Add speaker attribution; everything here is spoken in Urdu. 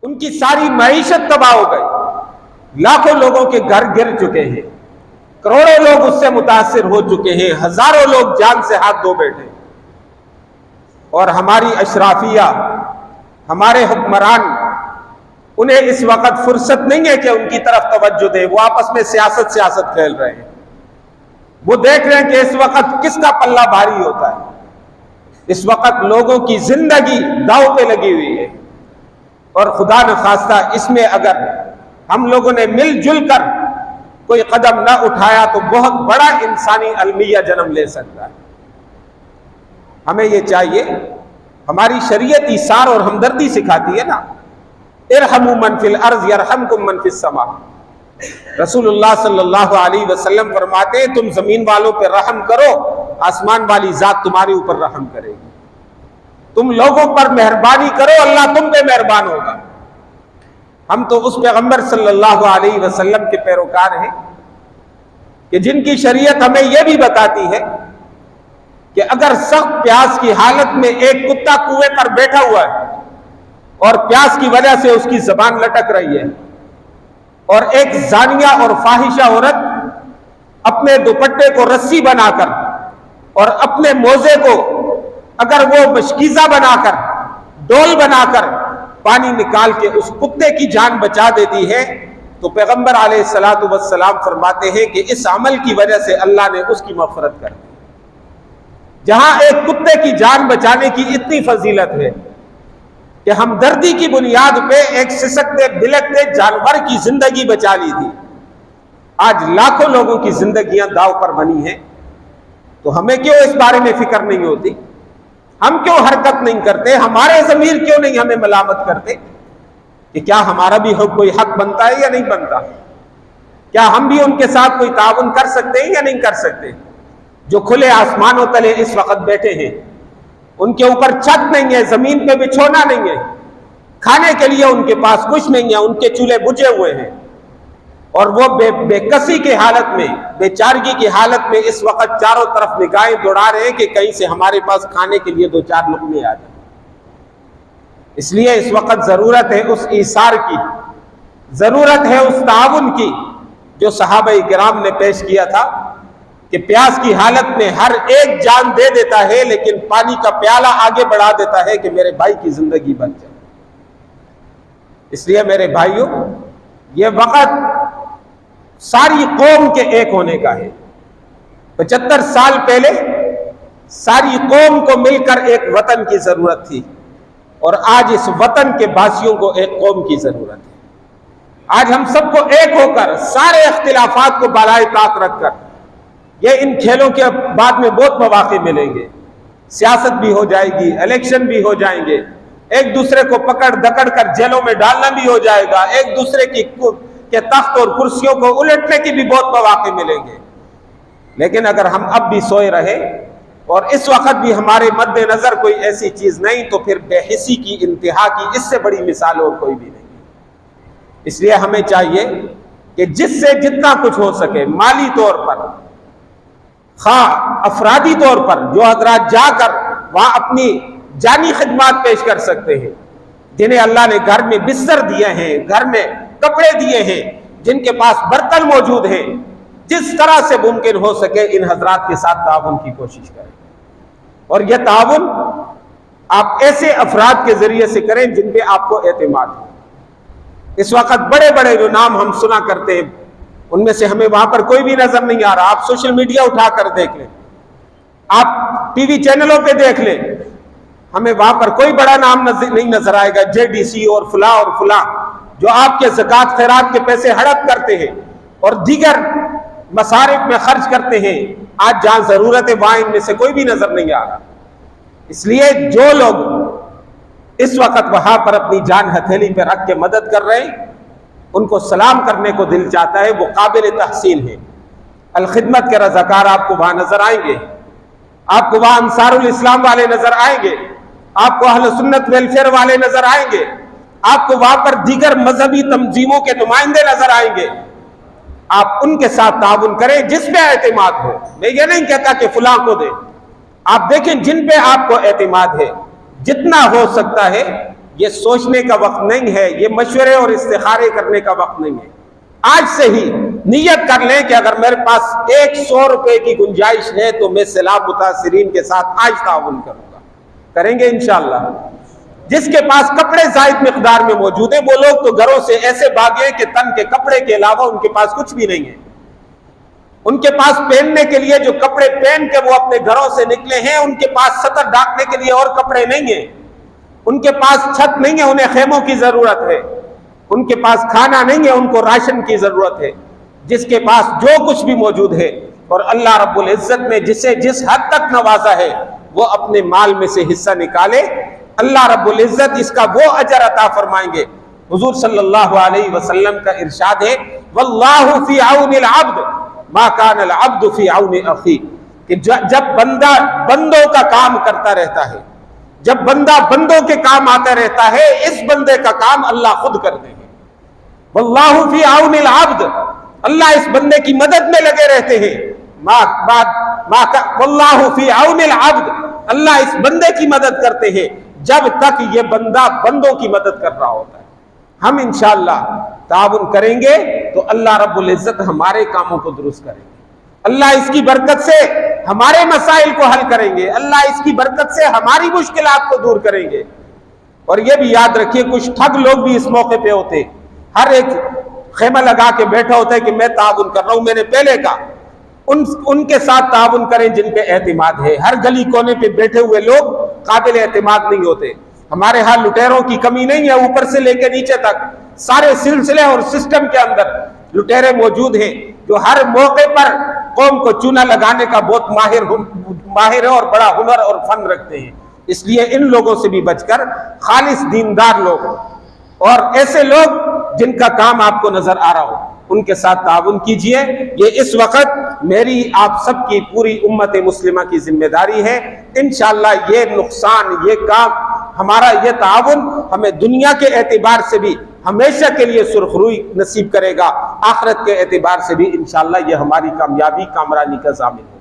Speaker 1: ان کی ساری معیشت تباہ ہو گئی، لاکھوں لوگوں کے گھر گر چکے ہیں، کروڑوں لوگ اس سے متاثر ہو چکے ہیں، ہزاروں لوگ جان سے ہاتھ دھو بیٹھے، اور ہماری اشرافیہ، ہمارے حکمران، انہیں اس وقت فرصت نہیں ہے کہ ان کی طرف توجہ دے، وہ آپس میں سیاست کھیل رہے ہیں، وہ دیکھ رہے ہیں کہ اس وقت کس کا پلہ بھاری ہوتا ہے۔ اس وقت لوگوں کی زندگی داؤ پہ لگی ہوئی ہے، اور خدا نخواستہ اس میں اگر ہم لوگوں نے مل جل کر کوئی قدم نہ اٹھایا تو بہت بڑا انسانی المیہ جنم لے سکتا ہے۔ ہمیں یہ چاہیے، ہماری شریعت ایثار اور ہمدردی سکھاتی ہے نا، ارحموا من فی الارض یرحمکم من فی السماء۔ رسول اللہ صلی اللہ علیہ وسلم فرماتے ہیں تم زمین والوں پہ رحم کرو، آسمان والی ذات تمہارے اوپر رحم کرے گی۔ تم لوگوں پر مہربانی کرو، اللہ تم پہ مہربان ہوگا۔ ہم تو اس پیغمبر صلی اللہ علیہ وسلم کے پیروکار ہیں کہ جن کی شریعت ہمیں یہ بھی بتاتی ہے کہ اگر سخت پیاس کی حالت میں ایک کتا کنویں پر بیٹھا ہوا ہے اور پیاس کی وجہ سے اس کی زبان لٹک رہی ہے، اور ایک زانیہ اور فاحشہ عورت اپنے دوپٹے کو رسی بنا کر اور اپنے موزے کو اگر وہ مشکیزہ بنا کر، ڈول بنا کر پانی نکال کے اس کتے کی جان بچا دیتی ہے، تو پیغمبر علیہ السلام فرماتے ہیں کہ اس عمل کی وجہ سے اللہ نے اس کی مغفرت کر دی۔ جہاں ایک کتے کی جان بچانے کی اتنی فضیلت ہے کہ ہمدردی کی بنیاد پہ ایک سسکتے بلکتے جانور کی زندگی بچا لی تھی، آج لاکھوں لوگوں کی زندگیاں داؤ پر بنی ہیں، تو ہمیں کیوں اس بارے میں فکر نہیں ہوتی؟ ہم کیوں حرکت نہیں کرتے؟ ہمارے ضمیر کیوں نہیں ہمیں ملامت کرتے کہ کیا ہمارا بھی کوئی حق بنتا ہے یا نہیں بنتا؟ کیا ہم بھی ان کے ساتھ کوئی تعاون کر سکتے ہیں یا نہیں کر سکتے؟ جو کھلے آسمانوں تلے اس وقت بیٹھے ہیں، ان کے اوپر چھت نہیں ہے، زمین پہ بچھونا نہیں ہے، کھانے کے لیے ان کے پاس کچھ نہیں ہے، ان کے چولہے بجھے ہوئے ہیں، اور وہ بے کسی کی حالت میں، بے چارگی کی حالت میں اس وقت چاروں طرف نگاہیں دوڑا رہے ہیں کہ کہیں سے ہمارے پاس کھانے کے لیے دو چار لقمے آ جائیں۔ اس لیے اس وقت ضرورت ہے اس ایثار کی، ضرورت ہے اس تعاون کی جو صحابہ کرام نے پیش کیا تھا کہ پیاس کی حالت میں ہر ایک جان دے دیتا ہے، لیکن پانی کا پیالہ آگے بڑھا دیتا ہے کہ میرے بھائی کی زندگی بچ جائے۔ اس لیے میرے بھائیوں، یہ وقت ساری قوم کے ایک ہونے کا ہے۔ 75 سال پہلے ساری قوم کو مل کر ایک وطن کی ضرورت تھی، اور آج اس وطن کے باسیوں کو ایک قوم کی ضرورت ہے۔ آج ہم سب کو ایک ہو کر سارے اختلافات کو بالائے طاق رکھ کر، یہ ان کھیلوں کے بعد میں بہت مواقع ملیں گے، سیاست بھی ہو جائے گی، الیکشن بھی ہو جائیں گے، ایک دوسرے کو پکڑ دکڑ کر جیلوں میں ڈالنا بھی ہو جائے گا، ایک دوسرے کے تخت اور کرسیوں کو الٹنے کی بھی بہت مواقع ملیں گے، لیکن اگر ہم اب بھی سوئے رہے اور اس وقت بھی ہمارے مد نظر کوئی ایسی چیز نہیں، تو پھر بے حسی کی انتہا کی اس سے بڑی مثال اور کوئی بھی نہیں۔ اس لیے ہمیں چاہیے کہ جس سے جتنا کچھ ہو سکے، مالی طور پر، خواہ افرادی طور پر، جو حضرات جا کر وہاں اپنی جانی خدمات پیش کر سکتے ہیں، جنہیں اللہ نے گھر میں بستر دیے ہیں، گھر میں کپڑے دیے ہیں، جن کے پاس برتن موجود ہیں، جس طرح سے ممکن ہو سکے ان حضرات کے ساتھ تعاون کی کوشش کریں، اور یہ تعاون آپ ایسے افراد کے ذریعے سے کریں جن پہ آپ کو اعتماد ہو۔ اس وقت بڑے بڑے جو نام ہم سنا کرتے ہیں، ان میں سے ہمیں وہاں پر کوئی بھی نظر نہیں آ رہا۔ آپ سوشل میڈیا اٹھا کر دیکھ لیں، آپ ٹی وی چینلوں پہ دیکھ لیں، ہمیں وہاں پر کوئی بڑا نام نہیں نظر آئے گا۔ JDC اور فلاں جو آپ کے زکوٰۃ خیرات کے پیسے ہڑپ کرتے ہیں اور دیگر مصارف میں خرچ کرتے ہیں، آج جہاں ضرورت ہے وہاں ان میں سے کوئی بھی نظر نہیں آ رہا۔ اس لیے جو لوگ اس وقت وہاں پر اپنی جان ہتھیلی پہ رکھ کے مدد کر رہے ہیں، ان کو سلام کرنے کو دل چاہتا ہے، وہ قابل تحسین ہے۔ الخدمت کے رضاکار آپ کو وہاں نظر آئیں گے، آپ کو وہاں انصار الاسلام والے نظر آئیں گے، آپ کو اہل سنت ویلفیئر والے نظر آئیں گے، آپ کو وہاں پر دیگر مذہبی تنظیموں کے نمائندے نظر آئیں گے۔ آپ ان کے ساتھ تعاون کریں جس پہ اعتماد ہو۔ میں یہ نہیں کہتا کہ فلاں کو دیں، آپ دیکھیں جن پہ آپ کو اعتماد ہے، جتنا ہو سکتا ہے یہ سوچنے کا وقت نہیں ہے، یہ مشورے اور استخارے کرنے کا وقت نہیں ہے۔ آج سے ہی نیت کر لیں کہ اگر میرے پاس 100 روپے کی گنجائش ہے تو میں سیلاب متاثرین کے ساتھ آج تعاون کروں گا، کریں گے انشاءاللہ۔ جس کے پاس کپڑے زائد مقدار میں موجود ہیں، وہ لوگ تو گھروں سے ایسے بھاگے کہ تن کے کپڑے کے علاوہ ان کے پاس کچھ بھی نہیں ہے۔ ان کے پاس پہننے کے لیے جو کپڑے پہن کے وہ اپنے گھروں سے نکلے ہیں، ان کے پاس سطر ڈھانکنے کے لیے اور کپڑے نہیں ہیں، ان کے پاس چھت نہیں ہے، انہیں خیموں کی ضرورت ہے، ان کے پاس کھانا نہیں ہے، ان کو راشن کی ضرورت ہے۔ جس کے پاس جو کچھ بھی موجود ہے، اور اللہ رب العزت نے جسے جس حد تک نوازا ہے وہ اپنے مال میں سے حصہ نکالے، اللہ رب العزت اس کا وہ اجر عطا فرمائیں گے۔ حضور صلی اللہ علیہ وسلم کا ارشاد ہے، واللہ فی عون العبد ما کان العبد فی عون اخی، کہ جب بندہ بندوں کا کام کرتا رہتا ہے، جب بندہ بندوں کے کام آتا رہتا ہے، اس بندے کا کام اللہ خود کر دیں گے۔ واللہ فی عون العبد، اللہ اس بندے کی مدد میں لگے رہتے ہیں۔ واللہ فی عون العبد، اللہ اس بندے کی مدد کرتے ہیں جب تک یہ بندہ بندوں کی مدد کر رہا ہوتا ہے۔ ہم انشاءاللہ تعاون کریں گے تو اللہ رب العزت ہمارے کاموں کو درست کریں گے، اللہ اس کی برکت سے ہمارے مسائل کو حل کریں گے، اللہ اس کی برکت سے ہماری مشکلات کو دور کریں گے۔ اور یہ بھی یاد رکھیے، کچھ ٹھگ لوگ بھی اس موقع پہ ہوتے، ہر ایک خیمہ لگا کے بیٹھا ہوتا ہے کہ میں تعاون کر رہا ہوں۔ میں نے پہلے کہا ان کے ساتھ تعاون کریں جن پہ اعتماد ہے۔ ہر گلی کونے پہ بیٹھے ہوئے لوگ قابل اعتماد نہیں ہوتے۔ ہمارے ہاں لٹیروں کی کمی نہیں ہے، اوپر سے لے کے نیچے تک سارے سلسلے اور سسٹم کے اندر لٹیرے موجود ہیں جو ہر موقع پر قوم کو چونا لگانے کا بہت ماہر ہے اور بڑا ہنر اور فن رکھتے ہیں۔ اس لیے ان لوگوں سے بھی بچ کر خالص دیندار لوگ اور ایسے لوگ جن کا کام آپ کو نظر آ رہا ہو ان کے ساتھ تعاون کیجئے۔ یہ اس وقت میری آپ سب کی پوری امت مسلمہ کی ذمہ داری ہے۔ انشاءاللہ یہ نقصان، یہ کام، ہمارا یہ تعاون ہمیں دنیا کے اعتبار سے بھی ہمیشہ کے لیے سرخروئی نصیب کرے گا، آخرت کے اعتبار سے بھی انشاءاللہ یہ ہماری کامیابی، کامرانی کا ضامن ہے۔